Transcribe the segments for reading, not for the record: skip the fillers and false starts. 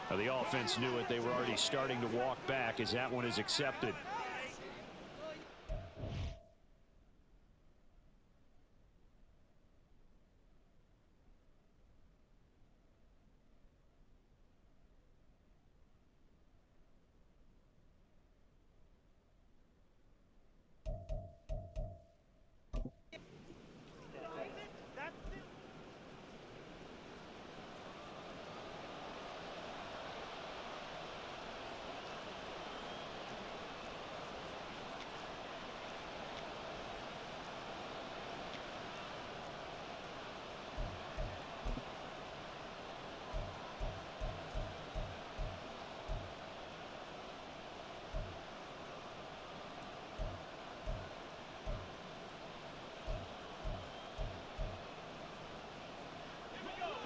Well, the offense knew it. They were already starting to walk back as that one is accepted.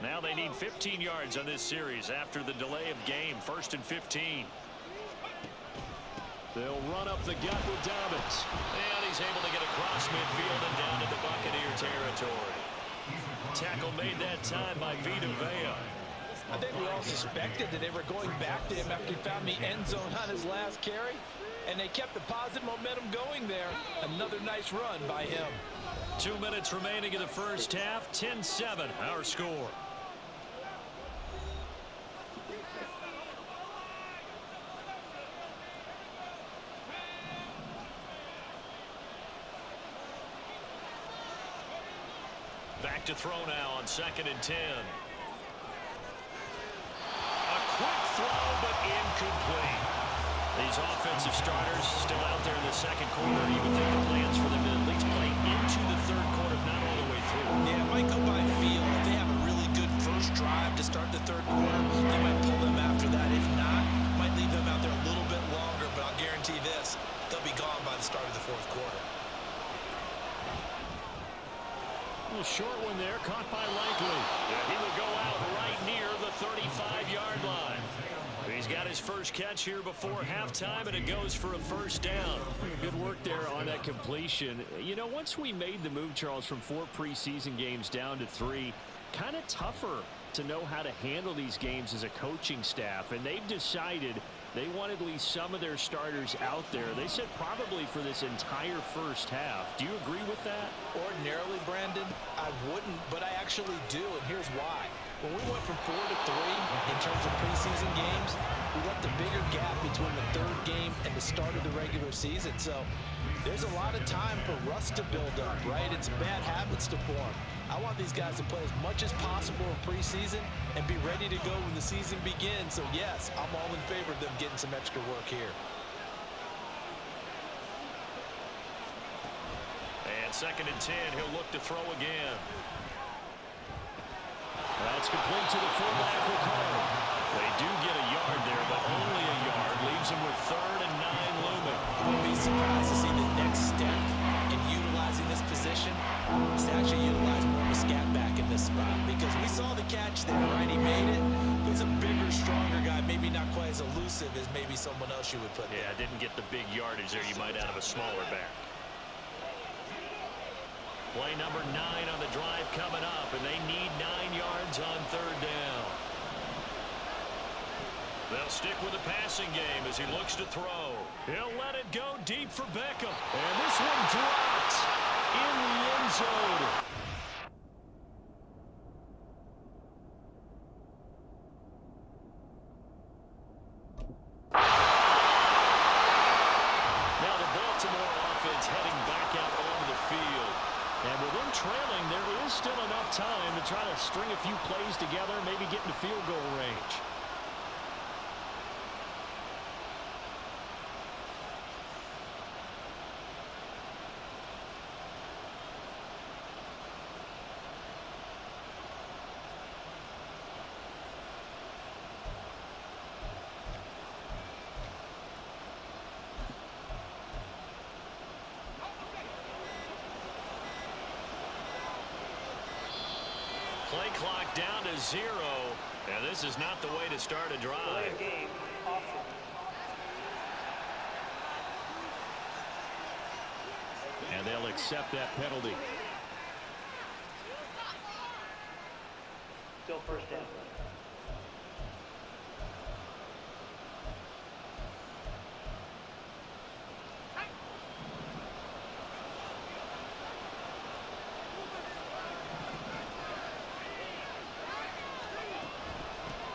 Now they need 15 yards on this series after the delay of game. 1st and 15. They'll run up the gut with Dobbins. And he's able to get across midfield and down to the Buccaneer territory. Tackle made that time by Vita Vea. I think we all suspected that they were going back to him after he found the end zone on his last carry. And they kept the positive momentum going there. Another nice run by him. 2 minutes remaining in the first half. 10-7 our score. Back to throw now on 2nd and 10. A quick throw, but incomplete. These offensive starters still out there in the second quarter. You would think the plans for them to at least play into the third quarter, if not all the way through. Yeah, it might go by feel. If they have a really good first drive to start the third quarter, they might pull them after that. If not, might leave them out there a little bit longer, but I'll guarantee this, they'll be gone by the start of the fourth quarter. A little short one there, caught by Likely. Yeah, he will go out right near the 35-yard line. He's got his first catch here before halftime, and it goes for a first down. Good work there on that completion. You know, once we made the move, Charles, from 4 preseason games down to 3, kind of tougher to know how to handle these games as a coaching staff, and they've decided they want at least some of their starters out there. They said probably for this entire first half. Do you agree with that? Ordinarily, Brandon, I wouldn't, but I actually do, and here's why. When we went from 4 to 3 in terms of preseason games, we left a bigger gap between the third game and the start of the regular season. So there's a lot of time for rust to build up, right? It's bad habits to form. I want these guys to play as much as possible in preseason and be ready to go when the season begins. So, yes, I'm all in favor of them getting some extra work here. And 2nd and 10, he'll look to throw again. That's complete to the fullback, Ricardo. They do get a yard there, but only a yard. Leaves him with 3rd and 9 looming. I wouldn't be surprised to see the next step in utilizing this position is to actually utilize more of a scat back in this spot, because we saw the catch there, right? He made it. He's a bigger, stronger guy, maybe not quite as elusive as maybe someone else you would put there. Yeah, didn't get the big yardage there you might out of a smaller back. Play number 9 on the drive coming up, and they need 9 yards on 3rd down. They'll stick with the passing game as he looks to throw. He'll let it go deep for Beckham. And this one dropped in the end zone. Now the Baltimore offense heading back out onto the field. And with them trailing, there is still enough time to try to string a few plays together, maybe get into field goal range. Play clock down to 0, and this is not the way to start a drive. And they'll accept that penalty. Still first down.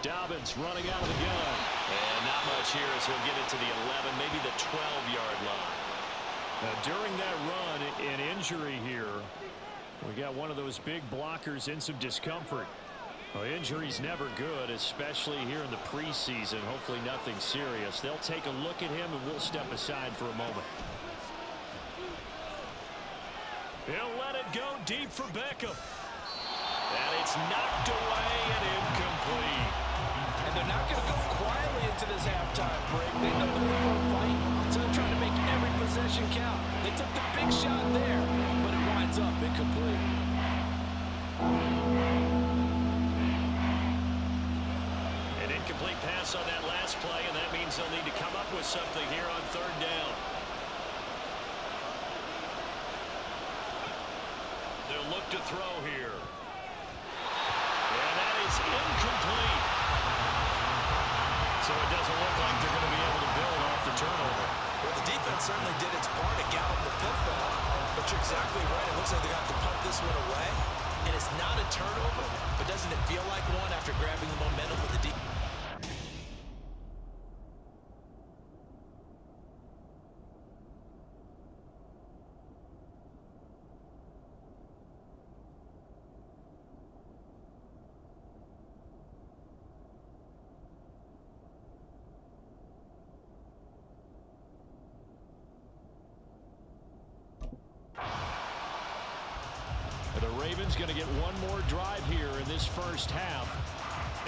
Dobbins running out of the gun. And not much here as he'll get it to the 11, maybe the 12-yard line. During that run, an injury here. We got one of those big blockers in some discomfort. Well, injury's never good, especially here in the preseason. Hopefully nothing serious. They'll take a look at him, and we'll step aside for a moment. He'll let it go deep for Beckham. And it's knocked away and incomplete. And they're not going to go quietly into this halftime break. They know they're in for a fight, so they're trying to make every possession count. They took the big shot there, but it winds up incomplete. An incomplete pass on that last play, and that means they'll need to come up with something here on third down. They'll look to throw here. And that is incomplete. So it doesn't look like they're going to be able to build off the turnover. Well, the defense certainly did its part to gallop the football, but you're exactly right. It looks like they're going to have to punt this one away. And it's not a turnover, but doesn't it feel like one after grabbing the momentum with the defense? The Ravens going to get one more drive here in this first half.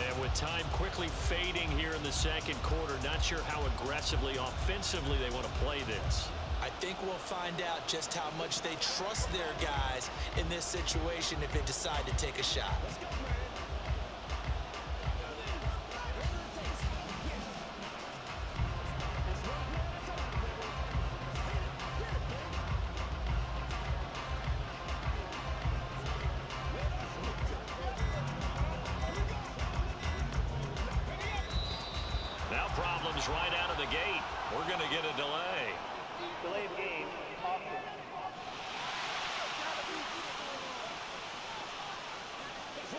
And with time quickly fading here in the second quarter, not sure how aggressively, offensively they want to play this. I think we'll find out just how much they trust their guys in this situation if they decide to take a shot. Problems right out of the gate. We're going to get a delay. Delay of game, offense.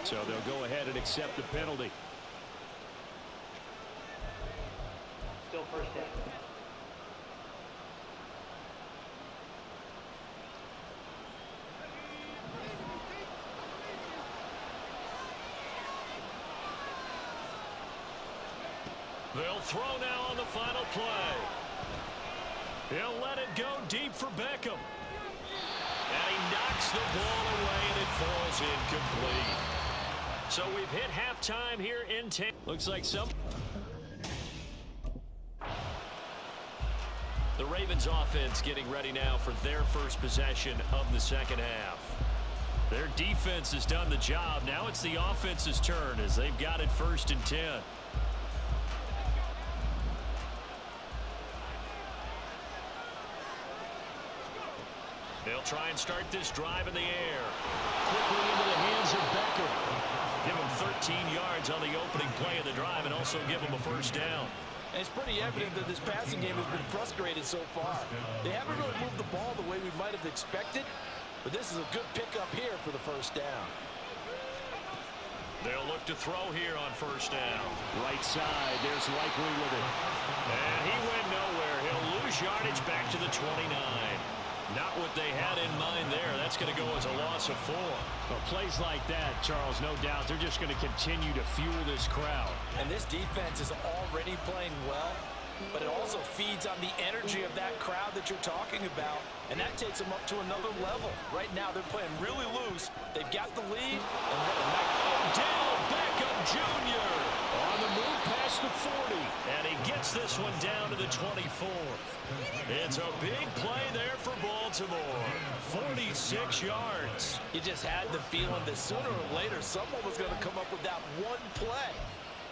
So they'll go ahead and accept the penalty. Still first down. They'll throw now on the final play. He'll let it go deep for Beckham. And he knocks the ball away, and it falls incomplete. So we've hit halftime here in 10. Looks like some. The Ravens offense getting ready now for their first possession of the second half. Their defense has done the job. Now it's the offense's turn as they've got it 1st and 10. They'll try and start this drive in the air. Quickly into the hands of Beckham. Give him 13 yards on the opening play of the drive and also give him a first down. And it's pretty evident that this passing game has been frustrated so far. They haven't really moved the ball the way we might have expected, but this is a good pickup here for the first down. They'll look to throw here on first down. Right side, there's Likely with it. And he went nowhere. He'll lose yardage back to the 29. Not what they had in mind there. That's going to go as a loss of 4. Well, plays like that, Charles, no doubt, they're just going to continue to fuel this crowd. And this defense is already playing well, but it also feeds on the energy of that crowd that you're talking about, and that takes them up to another level. Right now, they're playing really loose. They've got the lead, and what a night. Odell Beckham Jr. on the move past the 40, and he gets this one down to the 24. It's a big play there for Baltimore. 46 yards. You just had the feeling that sooner or later someone was going to come up with that one play.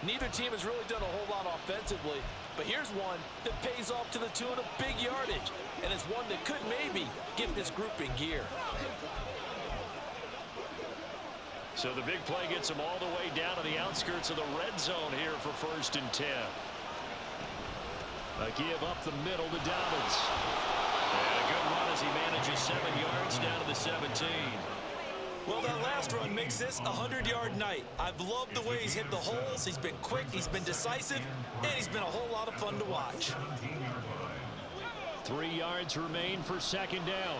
Neither team has really done a whole lot offensively, but here's one that pays off to the tune of big yardage, and it's one that could maybe get this group in gear. So the big play gets them all the way down to the outskirts of the red zone here for 1st and 10. A give up the middle to Dobbins. And a good run as he manages 7 yards down to the 17. Well, that last run makes this a 100-yard night. I've loved the way he's hit the holes. He's been quick, he's been decisive, and he's been a whole lot of fun to watch. 3 yards remain for second down.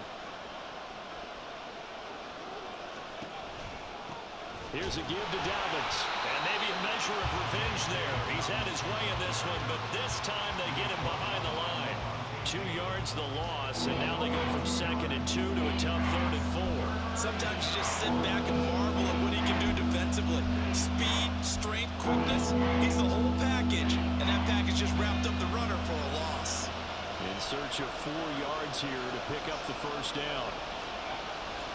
Here's a give to Dobbins. And maybe a measure of revenge there. He's had his way in this one, but this time they get him behind the line. 2 yards the loss, and now they go from 2nd and 2 to a tough 3rd and 4. Sometimes you just sit back and marvel at what he can do defensively. Speed, strength, quickness. He's the whole package, and that package just wrapped up the runner for a loss. In search of 4 yards here to pick up the first down.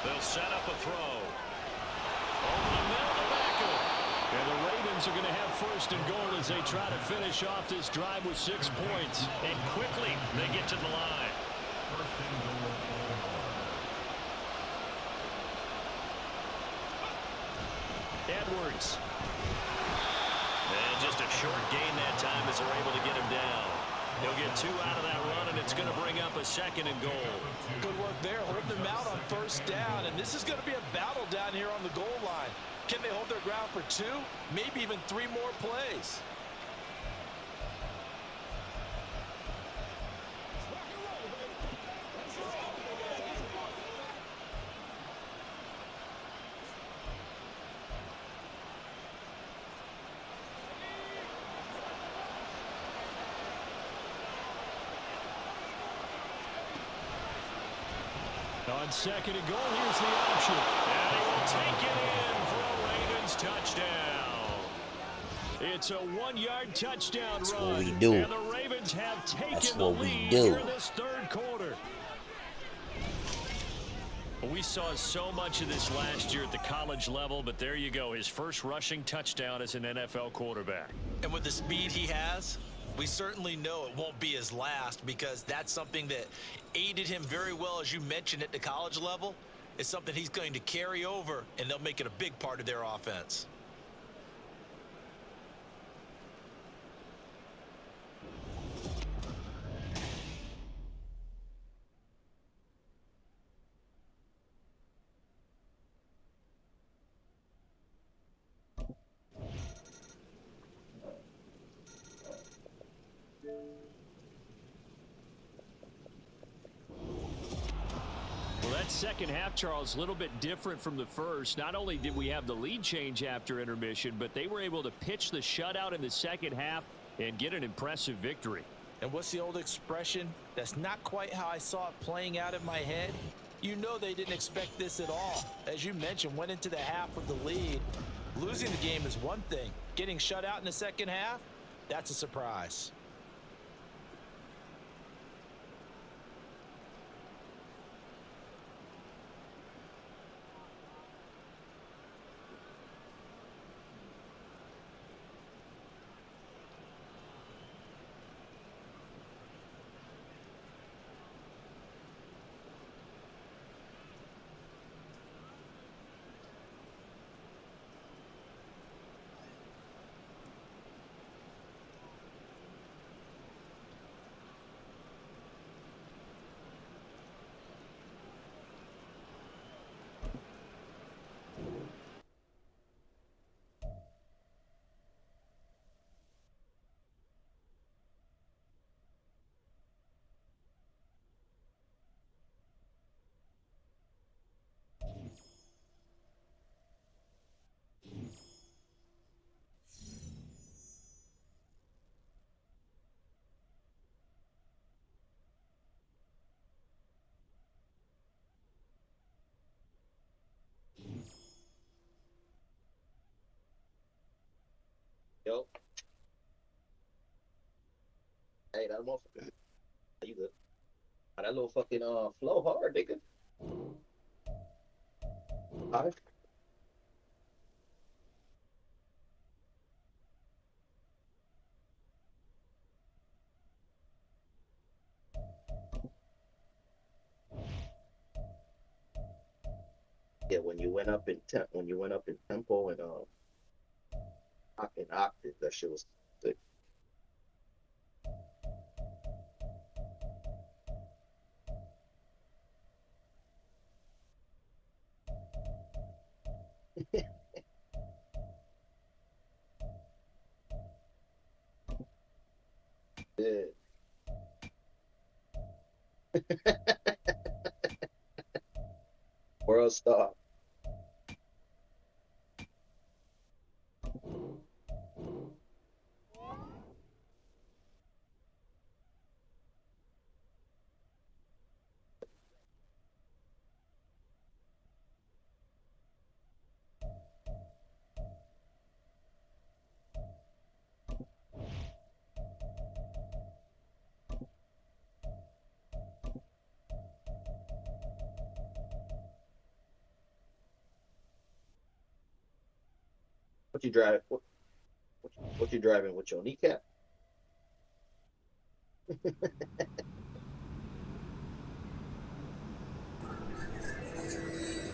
They'll set up a throw. Over the middle to Beckham. And the Ravens are going to have 1st and goal as they try to finish off this drive with 6 points. And quickly they get to the line. Edwards. And just a short gain that time as they're able to get him down. He'll get 2 out of that run, and it's going to bring up a 2nd and goal. Good work there, holding them out on 1st down, and this is going to be a battle down here on the goal line. Can they hold their ground for 2, maybe even 3 more plays? On 2nd and goal, here's the option. And he will take it in for a Ravens touchdown. It's a 1-yard touchdown That's run. what we do. And the Ravens have taken the what we lead do. here in this 3rd quarter. We saw so much of this last year at the college level, but there you go. His first rushing touchdown as an NFL quarterback. And with the speed he has, we certainly know it won't be his last, because that's something that aided him very well, as you mentioned, at the college level. It's something he's going to carry over, and they'll make it a big part of their offense. Second half, Charles, a little bit different from the first. Not only did we have the lead change after intermission, but they were able to pitch the shutout in the second half and get an impressive victory. And what's the old expression? That's not quite how I saw it playing out in my head. You know they didn't expect this at all. As you mentioned, went into the half with the lead. Losing the game is one thing. Getting shut out in the second half, that's a surprise. Yo. Hey, that motherfucker. You good? That little fucking flow hard, nigga. Alright. Yeah, when you went up in tempo and in octave, that shit was thick. Yeah. World star. What you drive? What you driving with your kneecap?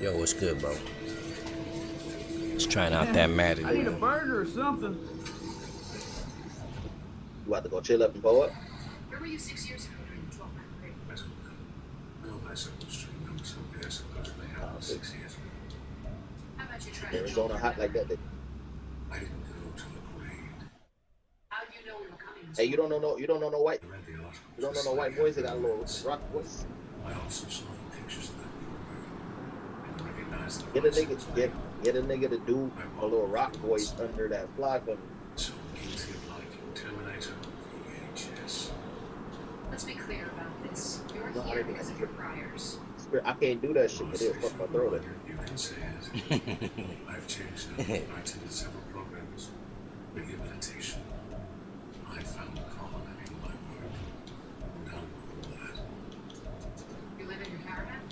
Yo, what's good, bro? Just trying out that Madden. I need a burger or something. You about to go chill up and pull up? Where were you 6 years ago during the 12-month break? I don't know. No, my supposed stream numbers over there supposedly happened 6 years ago. How about you try Arizona hot like that. I didn't go to the parade. How do you know we were coming? Hey, you don't know no white. I read the article. You don't know no white boys that got a little rock voice. I also saw the pictures of that program and recognized the Get a voice nigga, as get a nigga to do a little rock voice under that fly button. So guilty of liking Terminator VHS. Let's be clear about this. You're No, I here didn't because of your priors. I can't do that shit, but it'll fuck my throat up. You can say it. I've changed it. I attended several programs. Rehabilitation. I found calm in my work. I'm done with all that. You live in your caravan?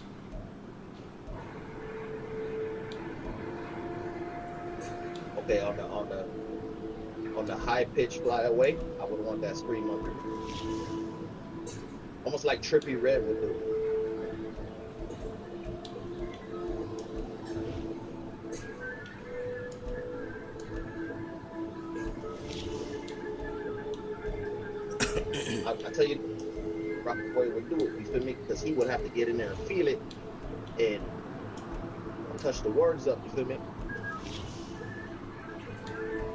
Okay, on the high pitch fly away, I would want that scream under. Almost like Trippy Red would do. I tell you, Rock Boy would do it, you feel me? Because he would have to get in there and feel it and touch the words up, you feel me?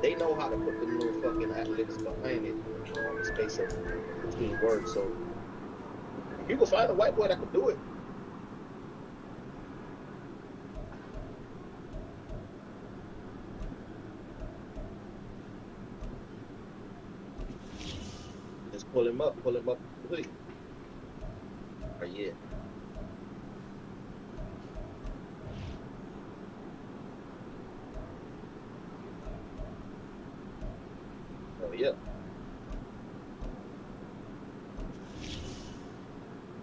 They know how to put them little fucking ad-libs behind it on the space of between words. So if you can find a white boy that can do it, just pull him up, please. Oh yeah. Oh yeah.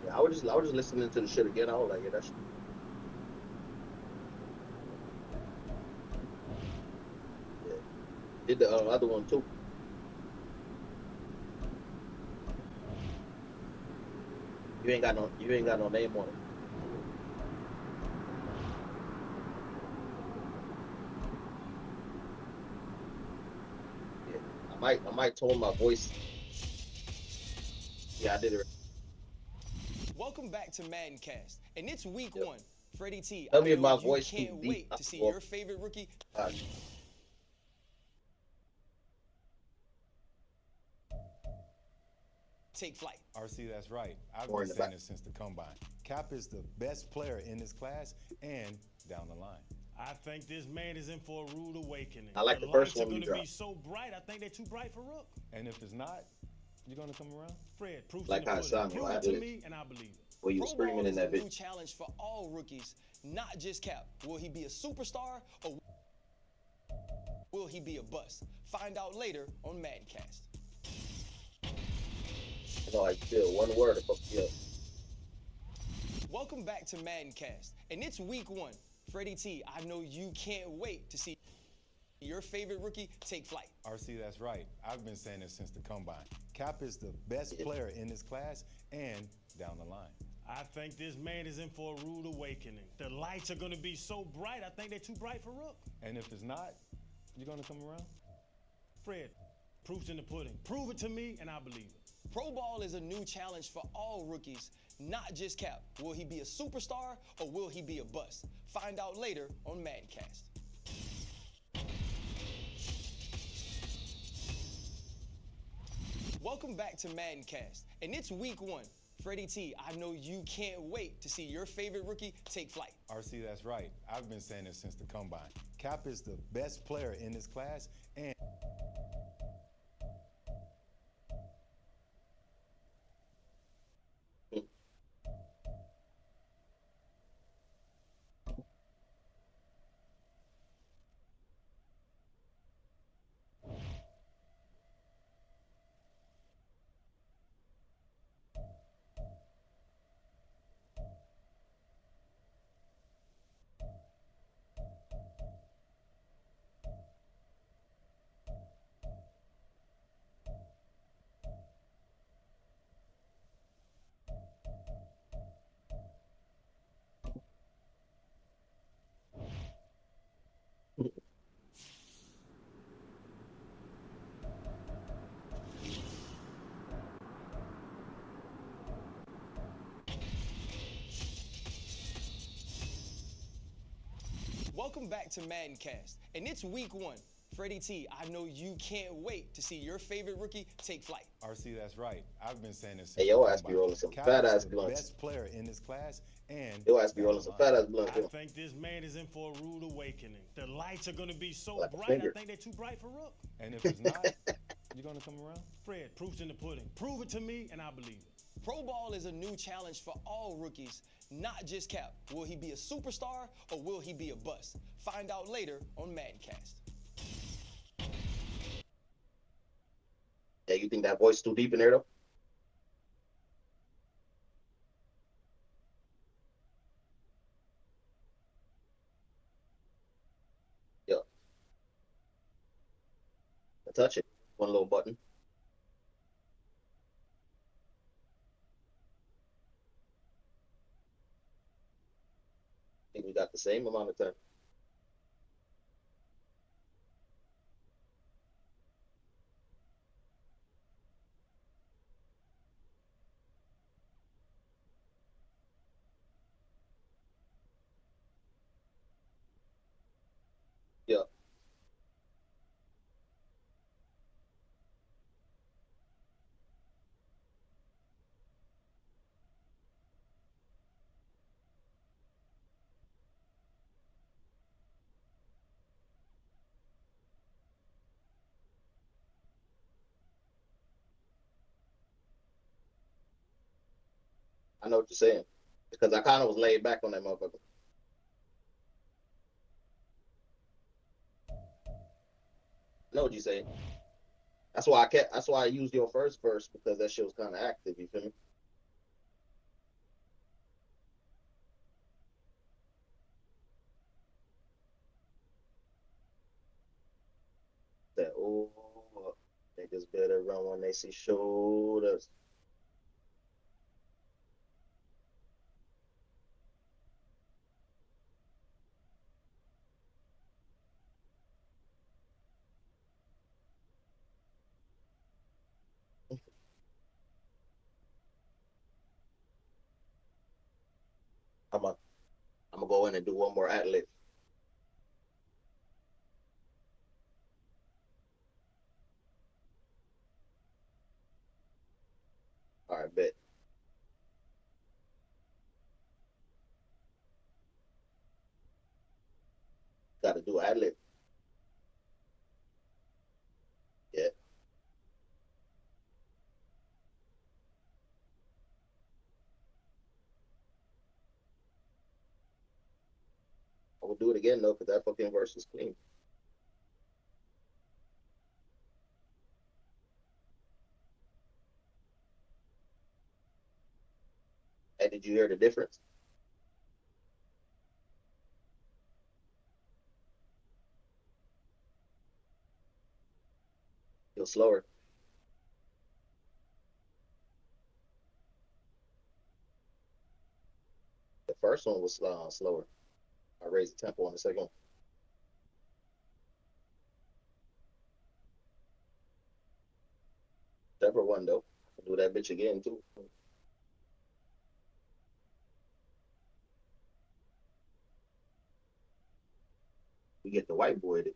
Yeah, I was just listening to the shit again. I was like, yeah, that's. Yeah. Did the other one too. You ain't got no name on it. Yeah. I might tone my voice. Yeah, I did it. Welcome back to Maddencast, and it's week 1. Freddie T, Tell I me if know my you voice can't too wait deep. to see Well, your favorite rookie take flight. RC, that's right. I've Or been in the saying back. this since the combine. Cap is the best player in this class and down the line. I think this man is in for a rude awakening. I like the first lights one are you going to be dropped. so bright, I think they're too bright for Rook. And if it's not, you're going to come around? Fred, proof Like in the how it pudding. sounded, Prove I it to did. me, and I believe it. Well, you were Pro Ball screaming in is that a bitch. new challenge for all rookies, not just Cap. Will he be a superstar or will he be a bust? Find out later on Maddencast. You know, I feel one word to fuck you up. Welcome back to Maddencast, and it's week 1. Freddie T, I know you can't wait to see your favorite rookie take flight. RC, that's right. I've been saying this since the combine. Cap is the best player in this class and down the line. I think this man is in for a rude awakening. The lights are going to be so bright, I think they're too bright for Rook. And if it's not, you're going to come around? Fred, proof's in the pudding. Prove it to me, and I believe it. Pro Ball is a new challenge for all rookies, not just Cap. Will he be a superstar or will he be a bust? Find out later on Maddencast. Welcome back to Madden Cast, and it's week 1. Freddie T, I know you can't wait to see your favorite rookie take flight. RC, that's right. I've been saying this since the combine. Cap is the best player in this class, and Welcome back to Madden Cast, and it's week 1. Freddie T, I know you can't wait to see your favorite rookie take flight. RC, that's right. I've been saying this since Hey, the yo combine. ass be rolling some Cap fat is ass the blunts. best player in this class, and Yo ass be down rolling the some line. fat ass blunts. I Yo. think this man is in for a rude awakening. The lights are going to be so Like a bright, finger. I think they're too bright for Rook. And if it's not, you're gonna come around? Fred, proof's in the pudding. Prove it to me, and I believe it. Pro Ball is a new challenge for all rookies, not just Cap. Will he be a superstar or will he be a bust? Find out later on Madden Cast. Yeah, you think that voice too deep in there though? Yeah. I touch it. One little button. I think we got the same amount of time. Yeah. I know what you're saying. Because I kind of was laid back on that motherfucker. I know what you're saying. That's why I used your first verse because that shit was kind of active, you feel me? That oh niggas better run when they see shoulders. I'm gonna I'm gonna go in and do one more ad lib. All right, bet. Got to do ad lib. Yeah, I will do it again though, because that fucking verse is clean. Hey, did you hear the difference? It was slower. The first one was slower. I raised the tempo on the second one. Separate one though. I'll do that bitch again too. We get the whiteboard.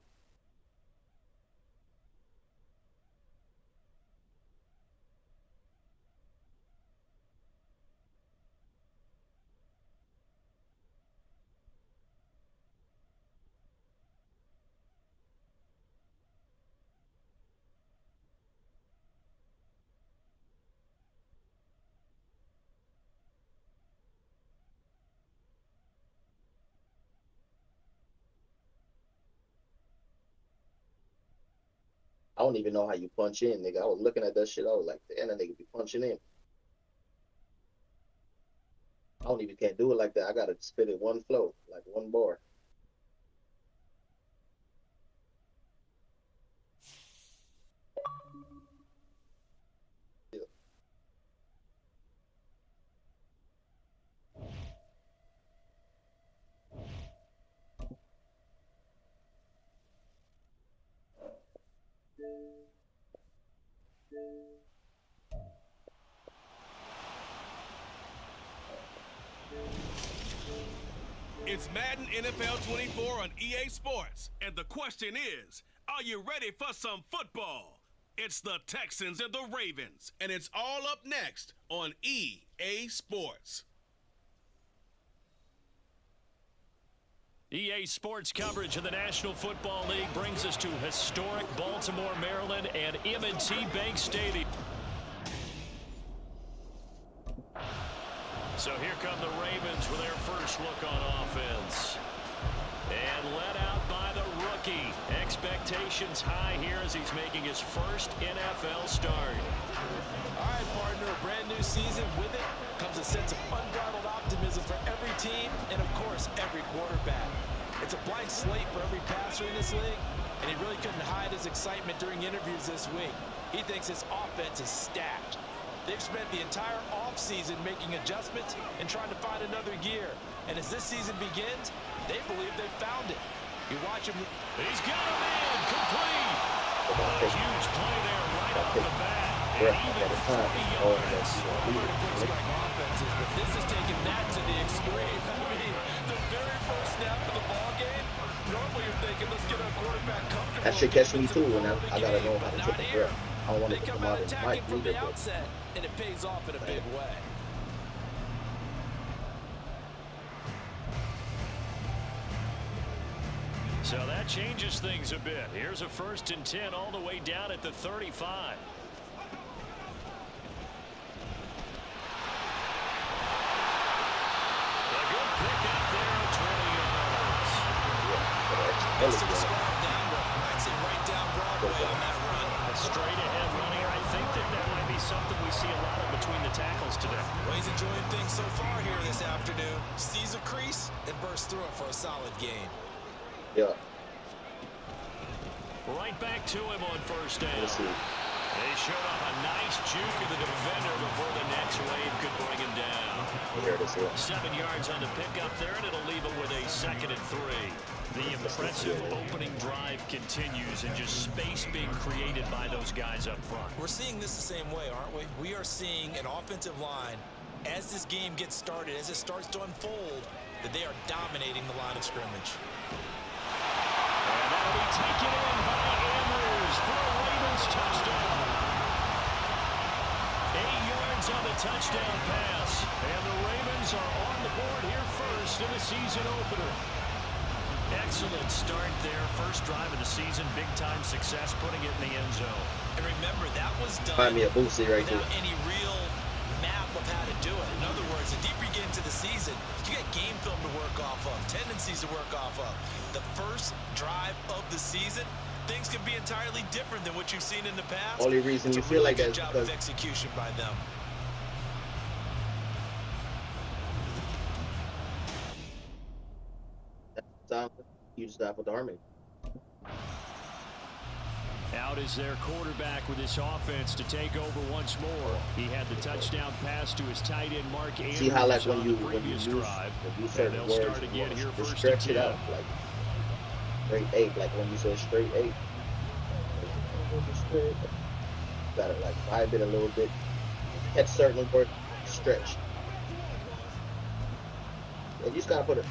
don't even know how you punch in, nigga. I was looking at that shit. I was like, damn, that nigga be punching in. I don't even can't do it like that. I gotta spit it one flow, like one bar. It's Madden NFL 24 on EA Sports, and the question is, are you ready for some football? It's the Texans and the Ravens, and it's all up next on EA Sports. EA Sports coverage of the National Football League brings us to historic Baltimore, Maryland, and M&T Bank Stadium. So here come the Ravens with their first look on offense. And led out by the rookie. Expectations high here as he's making his first NFL start. All right, partner, a brand new season. With it comes a sense of unbridled optimism for every team and, of course, every quarterback. It's a blank slate for every passer in this league, and he really couldn't hide his excitement during interviews this week. He thinks his offense is stacked. They've spent the entire offseason making adjustments and trying to find another gear. And as this season begins, they believe they've found it. You watch him. He's got him in, complete. A huge play there right off the bat. And even 40 yards. Offenses, but this is taking that to the extreme. I mean, the very first snap of the ball game, normally you're thinking, let's get our quarterback comfortable. That should catch me too, and I gotta know how to take a breath. I don't want to come out in the mic from either, the outset, and it pays off in a big way. So that changes things a bit. Here's a 1st and 10 all the way down at the 35. A good pick up there at 20 yards. That's a squad down, I'd say right down Broadway on that run. A straight ahead running. I think that might be something we see a lot of between the tackles today. Well, he's enjoying things so far here this afternoon. Sees a crease and bursts through it for a solid game. Yeah. Right back to him on 1st down. Let's see. They showed off a nice juke of the defender before the next wave could bring him down. Here it is, yeah. 7 yards on the pickup there, and it'll leave him with a 2nd and 3. The impressive opening drive continues, and just space being created by those guys up front. We're seeing this the same way, aren't we? We are seeing an offensive line, as this game gets started, as it starts to unfold, that they are dominating the line of scrimmage. And that'll be taken in by Andrews for a Ravens touchdown. 8 yards on the touchdown pass. And the Ravens are on the board here first in the season opener. Excellent start there. First drive of the season. Big-time success putting it in the end zone. And remember, that was done Find me a Boosie right without there. any real map of how to do it. In other words, the deeper you get into the season, you got game film to work off of, tendencies to work off of. The first drive of the season, things can be entirely different than what you've seen in the past. Only reason you feel like that is job because of execution by them. you just stop with the Army. Out is their quarterback with this offense to take over once more. He had the touchdown pass to his tight end Mark Andrews. See how like when on you the previous drive. when you certain they'll words, start again here just first stretch and it 10. out like straight 8, like when you say straight 8. Gotta like vibe it a little bit. At certain words, stretch. And you just gotta put it.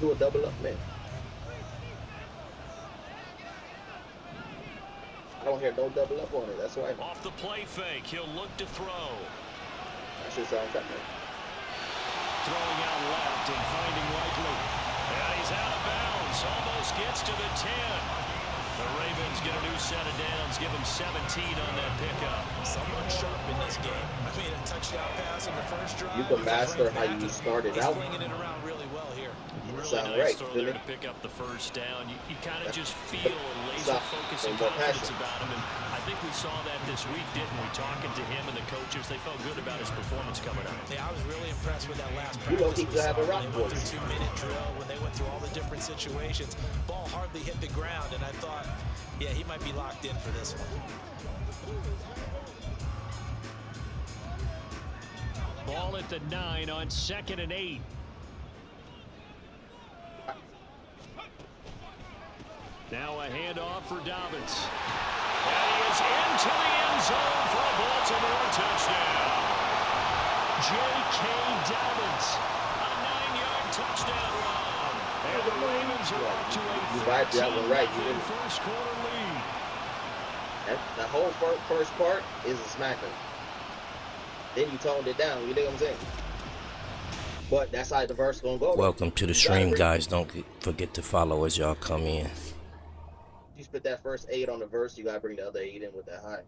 Do a double up, man. I don't hear no double up on it. That's why. Off the play fake, he'll look to throw. That should sound that man. Throwing out left and finding Likely. And he's out of bounds. Almost gets to the 10. The Ravens get a new set of downs. Give them 17 on that pickup. Someone sharp in this game. I mean, a touchdown pass in the first drive. You can master how you started out. He's flinging it around really well here. really sound nice right. throw Feel there me? to pick up the first down. You kind of just feel a laser Stop. focus and More confidence passion. about him. And I think we saw that this week, didn't we? Talking to him and the coaches, they felt good about his performance coming up. Yeah, I was really impressed with that last You know practice. he could have a rock When they went voice. through 2-minute drill, when they went through all the different situations, ball hardly hit the ground, and I thought, yeah, he might be locked in for this one. Ball at the 9 on 2nd and 8. Now a handoff for Dobbins. And he is into the end zone for a Baltimore touchdown. J.K. Dobbins, a 9-yard touchdown run. And the Ravens are off to You a vibed that one right. You 14-0 didn't. first quarter lead. The whole first part is a smacker. Then you toned it down. You know what I'm saying? But that's how the verse gonna go. Welcome to the stream, guys. Don't forget to follow as y'all come in. You spit that first 8 on the verse, you gotta bring the other 8 in with that high.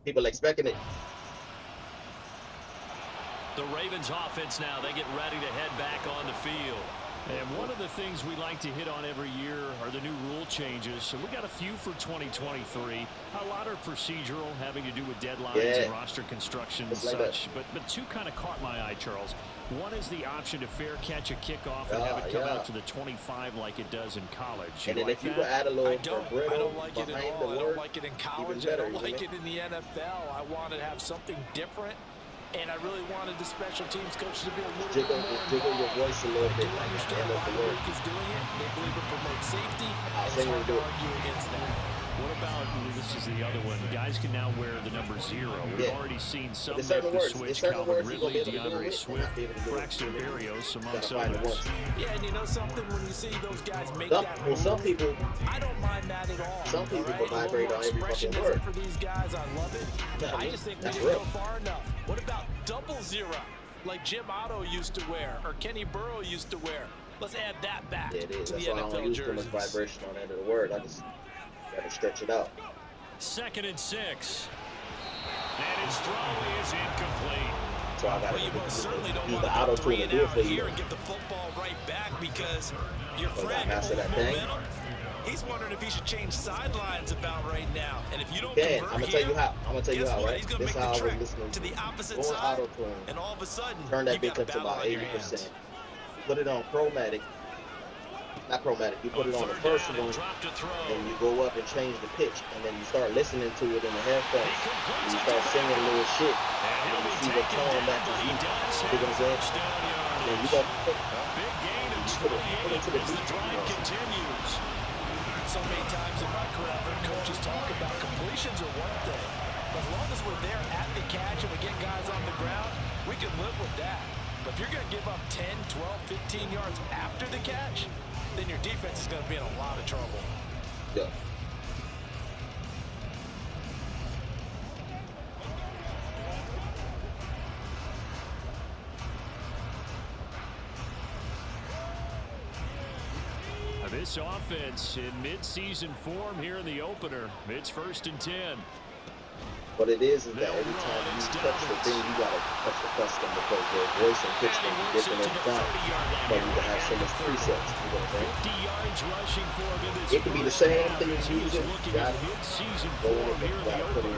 People expecting it. The Ravens offense now, they get ready to head back on the field. And one of the things we like to hit on every year are the new rule changes. So we got a few for 2023. A lot are procedural, having to do with deadlines and roster construction and such. But two kind of caught my eye, Charles. One is the option to fair catch a kickoff and have it come out to the 25 like it does in college. And then like if you could add a little I don't like it at all. I don't like it in college. I Better, don't like it in the NFL. I wanted to have something different. And I really wanted the special teams coach to be a little bit more jiggle your voice a little bit. I do understand why the league is doing it. They believe it promotes safety. And it's hard to argue against that. What about, this is the other one, guys can now wear the number 0. We've already seen some make the switch. Calvin Ridley, DeAndre Swift, Braxton Berrios, amongst others. Yeah, and you know something? When you see those guys make that move, some people, I don't mind that at all. Some people vibrate on every fucking word. For these guys, I love it. I just think we didn't go far enough. What about 00, like Jim Otto used to wear, or Kenny Burrow used to wear? Let's add that back to the That's why I NFL don't use too jerseys. much vibration on the end of the word. I just gotta stretch it out. 2nd and 6. And his throw is incomplete. So I gotta Well, you most certainly don't use want the to auto go tune 3 to and do it out for you. here and get the football right back because your friend master that thing. momentum, he's wondering if he should change sidelines about right now. And if you don't I'm convert gonna here, tell you how. I'm gonna tell you guess how, what? right? He's gonna This make how I the was trek listening to the opposite going side, auto tune. and all of a sudden, Turn that you bitch got up to battle about on your 80%. hands. Put it on Chromatic. Not Chromatic. You put it on the first one, and you go up and change the pitch, and then you start listening to it in the headphones. And you start singing a little shit, and then you see the tone back to you. You know what I'm saying? And then you go put it to the beat. Continues. So many times in my career, I've heard coaches talk about completions are one thing. But as long as we're there at the catch and we get guys on the ground, we can live with that. But if you're going to give up 10, 12, 15 yards after the catch, then your defense is going to be in a lot of trouble. Yeah. This offense in mid-season form here in the opener. It's 1st and 10. What it is that every time you touch the thing, you gotta touch the custom because their voice and pitch can be different every time. But you can have so much presets. You know what I'm saying? 50 yards rushing for him in this It can be the same thing He was using. looking at mid-season form here in the opener.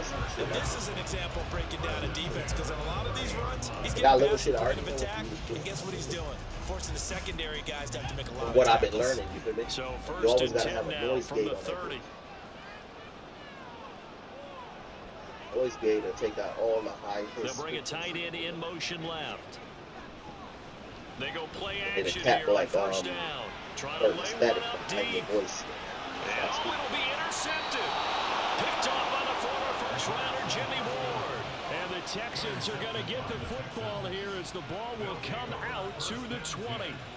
This is an example of breaking down a defense because in a lot of these runs, he's Got a getting little past shit the point already. of attack, and guess what he's doing? Forcing the secondary guys to have to make a lot What of I've been tackles. learning, you feel me? So You 1st always and gotta 10 have a now noise from gate the on that 30. thing. Noise gate to take out all the high hits. They'll bring a tight end in motion left. They go play And action tap here on like 1st down. Trying to lay one static up behind deep. your voice. And it'll be intercepted. Picked off by the former first-rounder Jimmy Ward. And the Texans are going to get the football here as the ball will come out to the 20.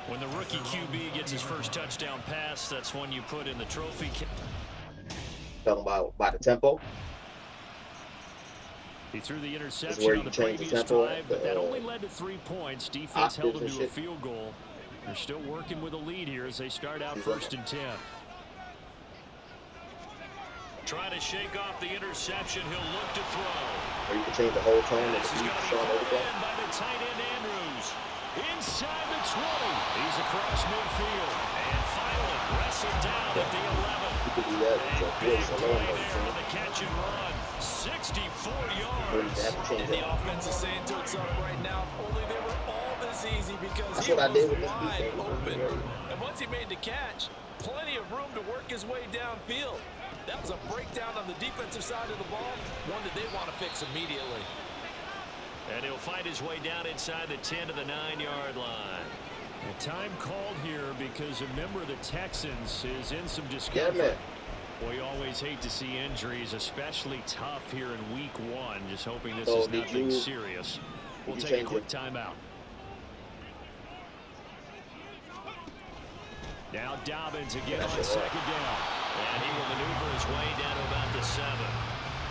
When the rookie QB gets his first touchdown pass, that's when you put in the trophy. Talking about by the tempo. He threw the where interception you on the change the previous tempo drive, at but that the, only led to 3 points. Defense held octaves him and to a shit. field goal. They're still working with a lead here as they start out 1st and 10. Trying to shake off the interception. He'll look to throw. Or you can change the whole tone of This the is beat going to be song called over in by the tight end Andrews. inside the 20. He's across midfield. And finally wrestled down at the 11. You could do that. A big play there on the catch and run. 64 yards. And the offense is saying to itself right now, only they were all this easy because That's he what I was did with this wide defense. open. And once he made the catch, plenty of room to work his way downfield. That was a breakdown on the defensive side of the ball, one that they want to fix immediately. And he'll fight his way down inside the 10 to the 9-yard line. The time called here because a member of the Texans is in some discomfort. Yeah, man. Well, you always hate to see injuries, especially tough here in week 1. Just hoping this is nothing serious. We'll take a quick timeout. Now Dobbins again on second down. And he will maneuver his way down to about the 7.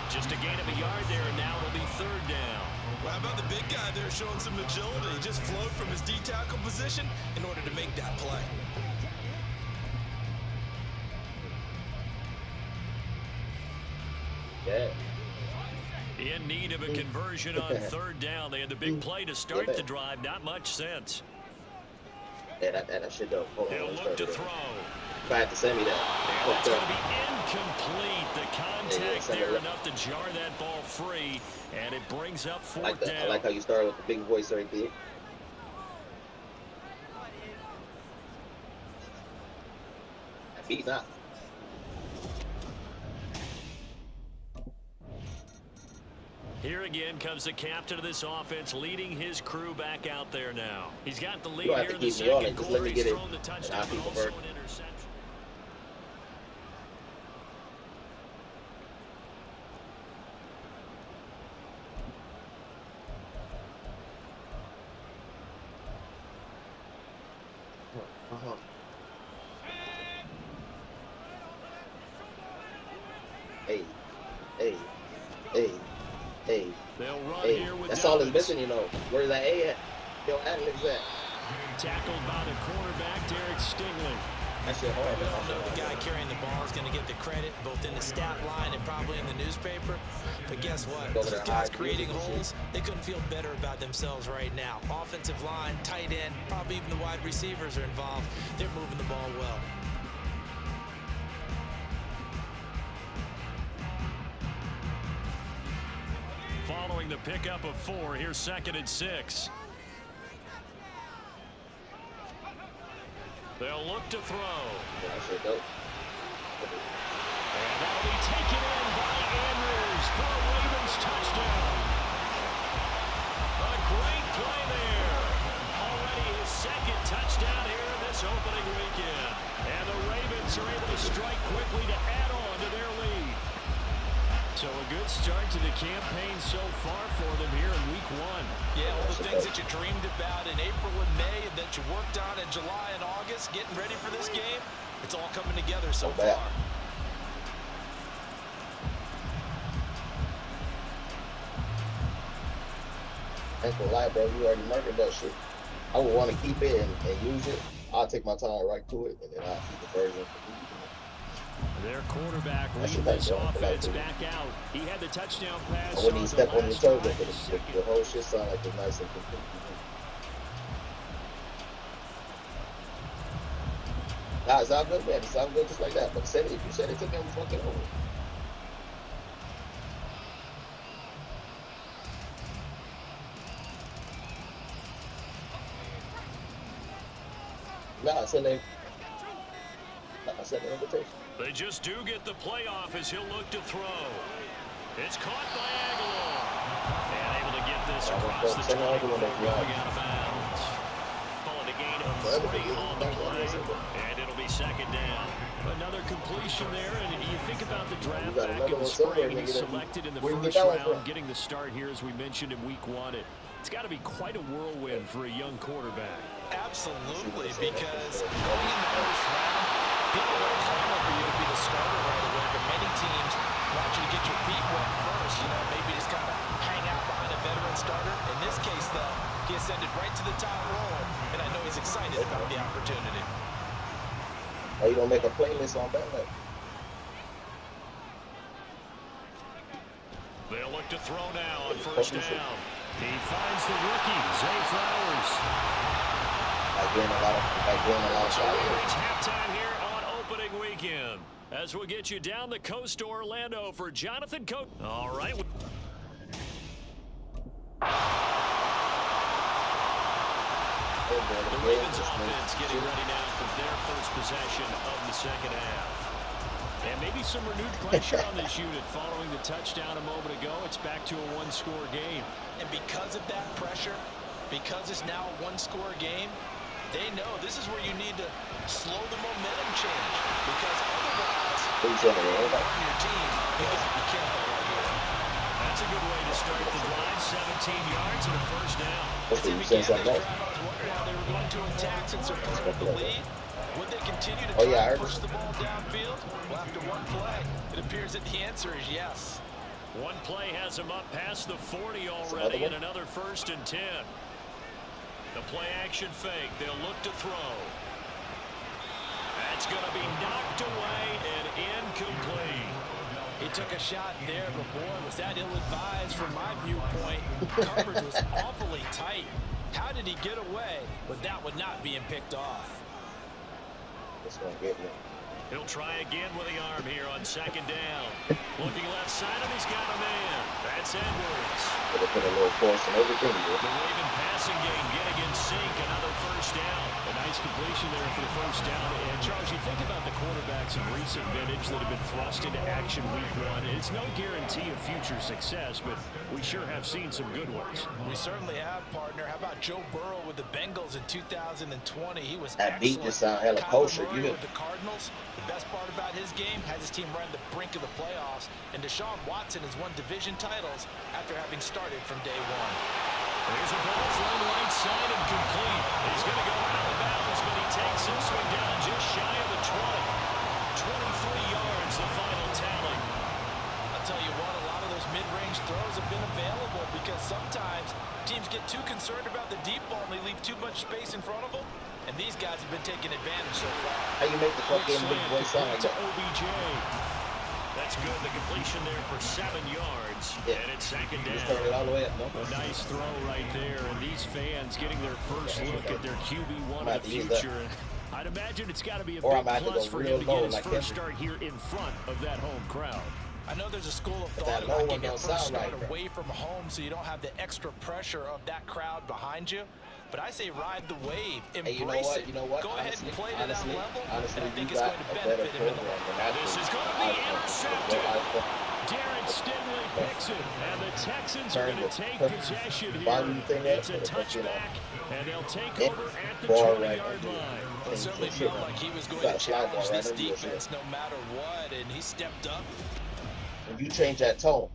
Just a gain of a yard there, and now it'll be third down. Well, how about the big guy there showing some agility? He just flowed from his D-tackle position in order to make that play. Yeah. In need of a conversion on third down. They had the big play to start the drive. Not much sense. Yeah, that shit though. He'll look to throw. If I had to send me that. And that's going to be incomplete. The contact there enough to jar that ball free. And it brings up fourth down. I like how you started with the big voice right there. Beat not. Here again comes the captain of this offense, leading his crew back out there now. He's got the lead You don't here have in to the keep me on second it. Just quarter. let me He's get it. thrown the And touchdown, I'll but keep also converting. an interception. Hey, hey, hey, hey, They'll run hey. here with That's all that's Dobbins. missing, you know. Where's that A at? Yo, ad-libs at. Tackled by the cornerback, Derek Stingley. That shit hard. We all know the guy carrying the ball is going to get the credit, both in the stat line and probably in the newspaper. But guess what? Over Those there guys high creating field and holes, they couldn't feel better about themselves right now. Offensive line, tight end, probably even the wide receivers are involved. They're moving the ball well. Following the pickup of 4, here's 2nd and 6. They'll look to throw. That shit dope. And that'll be taken in by Andrews for a Ravens touchdown. A great play there. Already his 2nd touchdown here in this opening weekend. And the Ravens are able to strike quickly to add on to their lead. So a good start to the campaign so far for them here in week 1. Yeah, all the things that you dreamed about in April and May and that you worked on in July and August, getting ready for this game, it's all coming together so far. I ain't gonna lie, bro. You already murdered that shit. I would want to keep it and use it. I'll take my time right to it, and then I'll keep the version. Their quarterback leading this offense back out. He had the touchdown pass. I wouldn't even step on your toes, but the whole shit sound like it's nice and complete. Nah, it's all good, man. It's all good just like that. But if you said it, took him fucking over. Nah, I said the invitation. They just do get the playoff as he'll look to throw. It's caught by Aguilar. And able to get this across the 20 before going out of bounds. Call it a gain of 3 on the play. And it'll be 2nd down. Another completion there, and you think about the draft back in the spring. He's selected in the first round, getting the start here, as we mentioned in week 1. It's got to be quite a whirlwind for a young quarterback. Absolutely, because going in the first round, people are calling for you to be the starter right away, but many teams want you to get your feet wet first, maybe just kind of hang out behind a veteran starter. In this case, though, he ascended right to the top role, and I know he's excited about the opportunity. Are you going to make a playlist on that? They'll look to throw now on first down. He finds the rookie, Zay Flowers. Doing a lot of So we reach halftime here on opening weekend. As we'll get you down the coast to Orlando for Jonathan Coate. All right. The Ravens offense getting ready now for their first possession of the second half. And maybe some renewed pressure on this unit following the touchdown a moment ago. It's back to a one-score game. And because of that pressure, because it's now a one-score game, they know this is where you need to slow the momentum change. Because otherwise, if you're on your team, you got to be careful right here. That's a good way to start the drive. 17 yards and a first down. As they began this drive, I was wondering how they were going to attack since they're part of the lead. Would they continue to try and push the ball downfield? Well, after one play, it appears that the answer is yes. One play has them up past the 40 already, and another 1st and 10. The play action fake. They'll look to throw. That's going to be knocked away and incomplete. He took a shot there, but boy, was that ill-advised from my viewpoint. Coverage was awfully tight. How did he get away with that one not being picked off? He'll try again with the arm here on 2nd down. Looking left side, and he's got a man. That's Edwards. Put a little force and everything. The Raven passing game getting in sync. Another 1st down. A nice completion there for the 1st down. And Charles, you think about the quarterbacks of recent vintage that have been thrust into action week 1. It's no guarantee of future success, but we sure have seen some good ones. We certainly have, partner. How about Joe Burrow with the Bengals in 2020? He was that excellent. beat just sound hella kosher. You with the Cardinals. The best part about his game has his team right on the brink of the playoffs, and Deshaun Watson has won division titles after having started from day one. There's a ball thrown right side and complete. He's going to go out of bounds, but he takes this one down just shy of the 20. 23 yards, the final tally. I'll tell you what, a lot of those mid-range throws have been available because sometimes teams get too concerned about the deep ball and they leave too much space in front of them. And these guys have been taking advantage so far. How you make the fucking big boy sound like that? OBJ. That's good. The completion there for 7 yards. Yeah. And it's 2nd down. Just turn it all the way up, no? A nice throw right there. And these fans getting their first look at their QB1 of the future. I'd imagine it's got to be a big plus for him to get his first start here in front of that home crowd. I know there's a school of thought about getting your first start away from home so you don't have the extra pressure of that crowd behind you. But I say ride the wave, embrace it. You know what? Go ahead and play to that level, honestly, and I think it's going to benefit him in the long run. This is going to be intercepted. Darren Stingley picks it, and the Texans are going to take possession here. It's a touchback, and they'll take over at the 20-yard line. It certainly felt like he was going to challenge this defense no matter what, and he stepped up. And you change that tone.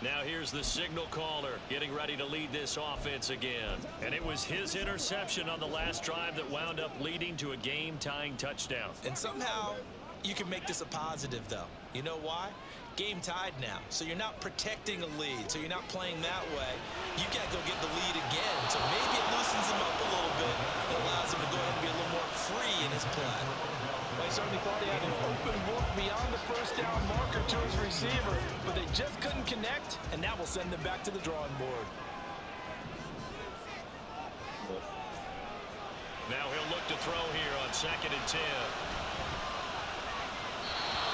Now here's the signal caller getting ready to lead this offense again. And it was his interception on the last drive that wound up leading to a game-tying touchdown. And somehow you can make this a positive, though. You know why? Game tied now, so you're not protecting a lead, so you're not playing that way. You got to go get the lead again, so maybe it loosens him up a little bit. It allows him to go ahead and be a little more free in his play. Well, he certainly thought he had an open look beyond the 1st down marker to his receiver, but they just couldn't connect, and now we'll send them back to the drawing board. Now he'll look to throw here on 2nd and 10.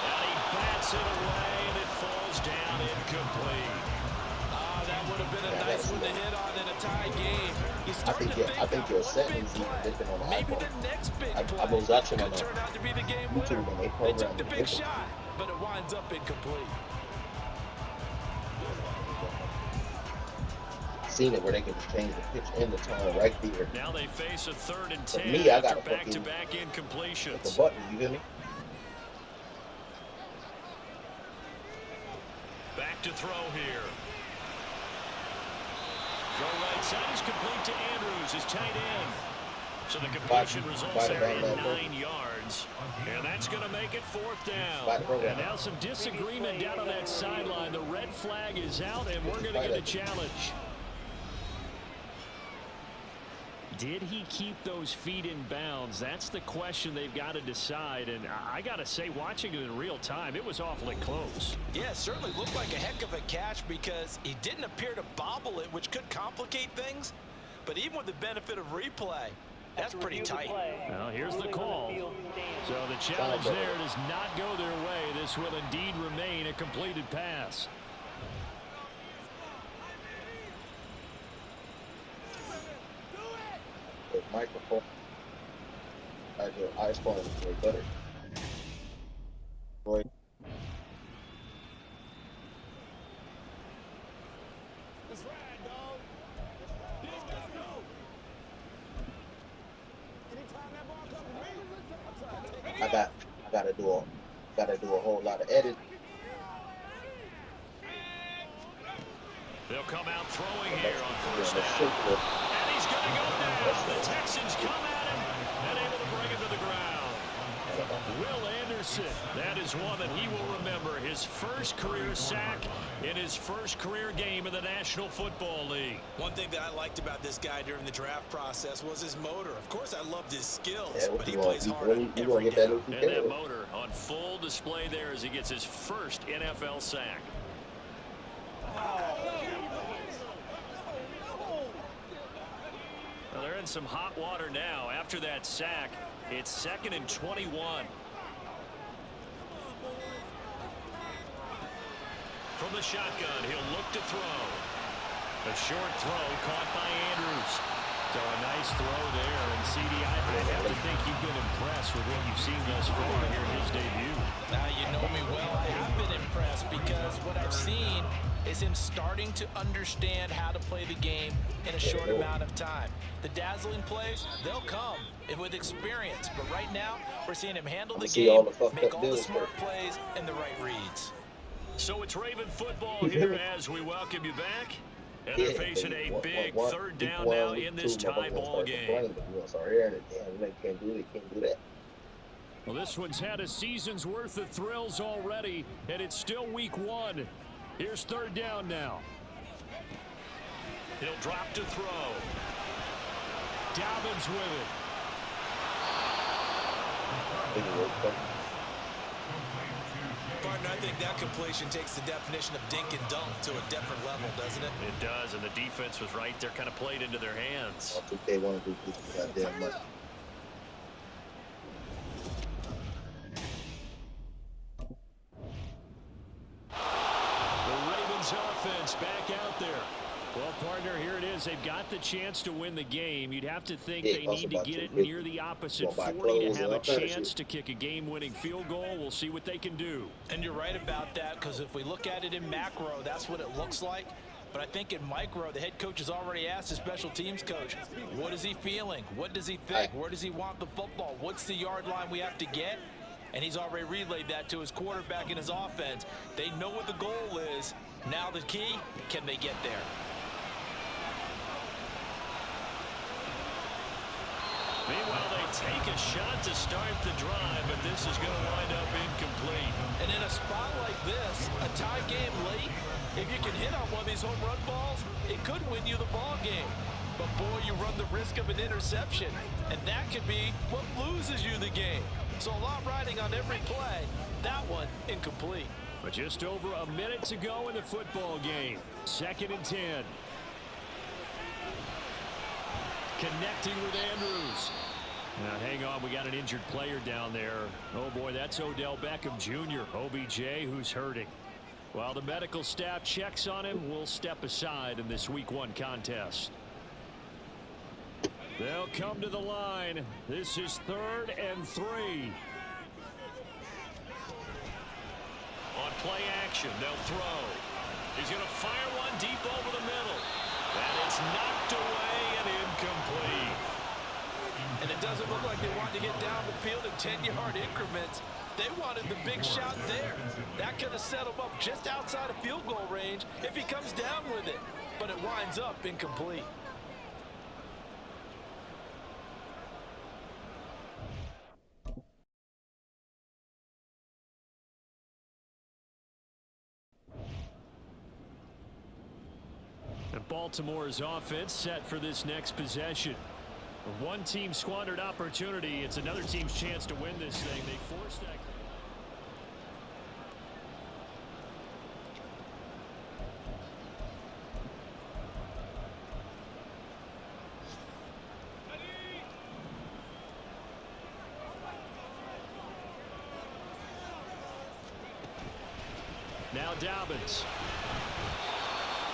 And he bats it away, and it falls down incomplete. That would have been a nice one to hit on in a tie game. I think your settings even different on the maybe iPhone. the next big play I was watching on turned out to be the game YouTube winner. when they They took programmed the it big different. shot, but it winds up incomplete. Seen it where they can just change the pitch and the tone right there. Now they face a 3rd and 10 me, I got after back-to-back incompletions. The button, you hear me? Back to throw here. Throw right side is complete to Andrews, his tight end. So the completion results there in 9 yards. And that's going to make it 4th down. And now some disagreement down on that sideline. The red flag is out, and we're going to get a challenge. did he keep those feet in bounds? That's the question they've got to decide. And I got to say, watching it in real time, it was awfully close. Yeah, it certainly looked like a heck of a catch because he didn't appear to bobble it, which could complicate things. But even with the benefit of replay, that's pretty tight. Well, here's the call. So the challenge there does not go their way. This will indeed remain a completed pass. The microphone. Your iPhone is way better. Boy. I gotta do a whole lot of editing. They'll come out throwing here on first down. And he's going to go down. The Texans come at him and able to bring him to the ground. Will Anderson, that is one that he will remember. His first career sack in his first career game in the National Football League. One thing that I liked about this guy during the draft process was his motor. Of course, I loved his skills, but he plays hard on every down. And that motor on full display there as he gets his first NFL sack. Well, they're in some hot water now. After that sack, it's 2nd and 21. From the shotgun, he'll look to throw. A short throw caught by Andrews. So a nice throw there. And CD, I have to think you've been impressed with what you've seen thus far here in his debut. Now, you know me well. I have been impressed because what I've seen is him starting to understand how to play the game in a short amount of time. The dazzling plays, they'll come with experience. But right now, we're seeing him handle the game, make all the smart plays, and the right reads. So it's Raven football here as we welcome you back. And they're facing a big third down now in this tie ball game. Can't do that. Well, this one's had a season's worth of thrills already, and it's still week 1. Here's third down now. He'll drop to throw. Dobbins with it. Partner, I think that completion takes the definition of dink and dunk to a different level, doesn't it? It does, and the defense was right there, kind of played into their hands. I think they want to do this goddamn much. The Ravens offense back out there. Well, partner, here it is. They've got the chance to win the game. You'd have to think they need to get it near the opposite 40 to have a chance to kick a game-winning field goal. We'll see what they can do. And you're right about that, because if we look at it in macro, that's what it looks like. But I think in micro, the head coach has already asked the special teams coach, what is he feeling? What does he think? Where does he want the football? What's the yard line we have to get? And he's already relayed that to his quarterback and his offense. They know what the goal is. Now the key, can they get there? Meanwhile, they take a shot to start the drive, but this is going to wind up incomplete. And in a spot like this, a tie game late, if you can hit on one of these home run balls, it could win you the ball game. But boy, you run the risk of an interception, and that could be what loses you the game. So a lot riding on every play. That one, incomplete. But just over a minute to go in the football game. 2nd and 10. Connecting with Andrews. Now, hang on, we got an injured player down there. Oh, boy, that's Odell Beckham Jr., OBJ, who's hurting. While the medical staff checks on him, we'll step aside in this Week 1 contest. They'll come to the line. This is 3rd and 3. On play action, they'll throw. He's going to fire one deep over the middle. And it's knocked away and incomplete. And it doesn't look like they want to get down the field in 10-yard increments. They wanted the big shot there. That could have set him up just outside of field goal range if he comes down with it. But it winds up incomplete. And Baltimore's offense set for this next possession. One team squandered opportunity. It's another team's chance to win this thing. They forced that. Now Dobbins.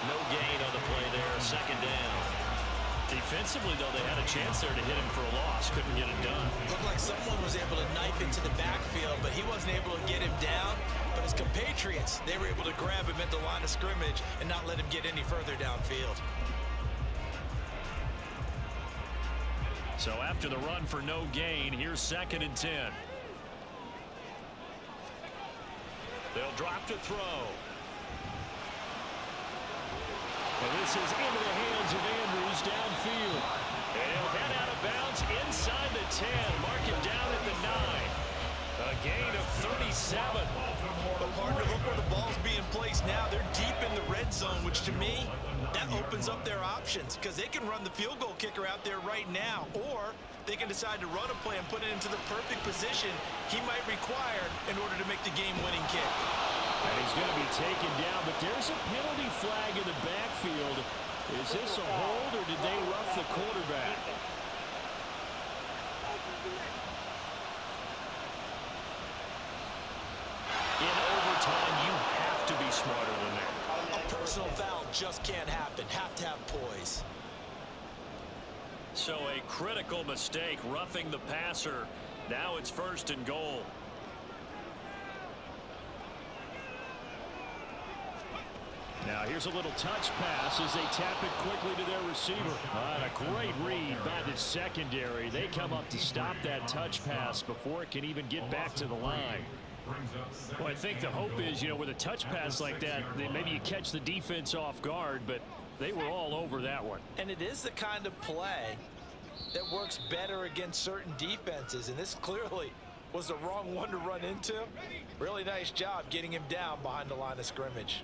No gain on the play there. Second down. Defensively, though, they had a chance there to hit him for a loss. Couldn't get it done. Looked like someone was able to knife into the backfield, but he wasn't able to get him down. But his compatriots, they were able to grab him at the line of scrimmage and not let him get any further downfield. So after the run for no gain, here's 2nd and 10. They'll drop to throw. And this is into the hands of Andrews downfield. And he'll head out of bounds inside the 10. Mark him down at the 9. A gain of 37. But partner, look where the ball's being placed now. They're deep in the red zone, which to me, that opens up their options because they can run the field goal kicker out there right now, or they can decide to run a play and put it into the perfect position he might require in order to make the game-winning kick. And he's going to be taken down, but there's a penalty flag in the backfield. Is this a hold, or did they rough the quarterback? In overtime, you have to be smarter than that. A personal foul just can't happen. Have to have poise. So a critical mistake, roughing the passer. Now it's 1st and goal. Now here's a little touch pass as they tap it quickly to their receiver. A great read by the secondary. They come up to stop that touch pass before it can even get back to the line. Well, I think the hope is, with a touch pass like that, maybe you catch the defense off guard, but they were all over that one. And it is the kind of play that works better against certain defenses, and this clearly was the wrong one to run into. Really nice job getting him down behind the line of scrimmage.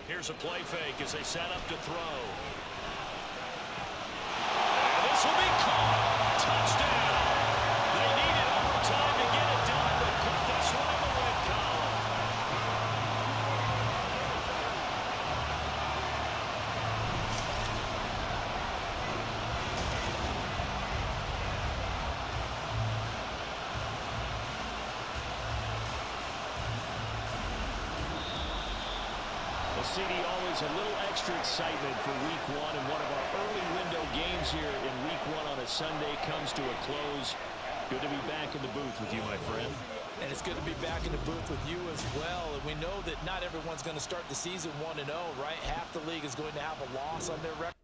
Here's a play fake as they set up to throw. And this will be caught. Touchdown. They needed overtime to get it done, but put this one in the win column. CD, always a little extra excitement for week 1, and one of our early window games here in week 1 on a Sunday comes to a close. Good to be back in the booth with you, my friend. And it's good to be back in the booth with you as well. And we know that not everyone's going to start the season 1-0, right? Half the league is going to have a loss on their record.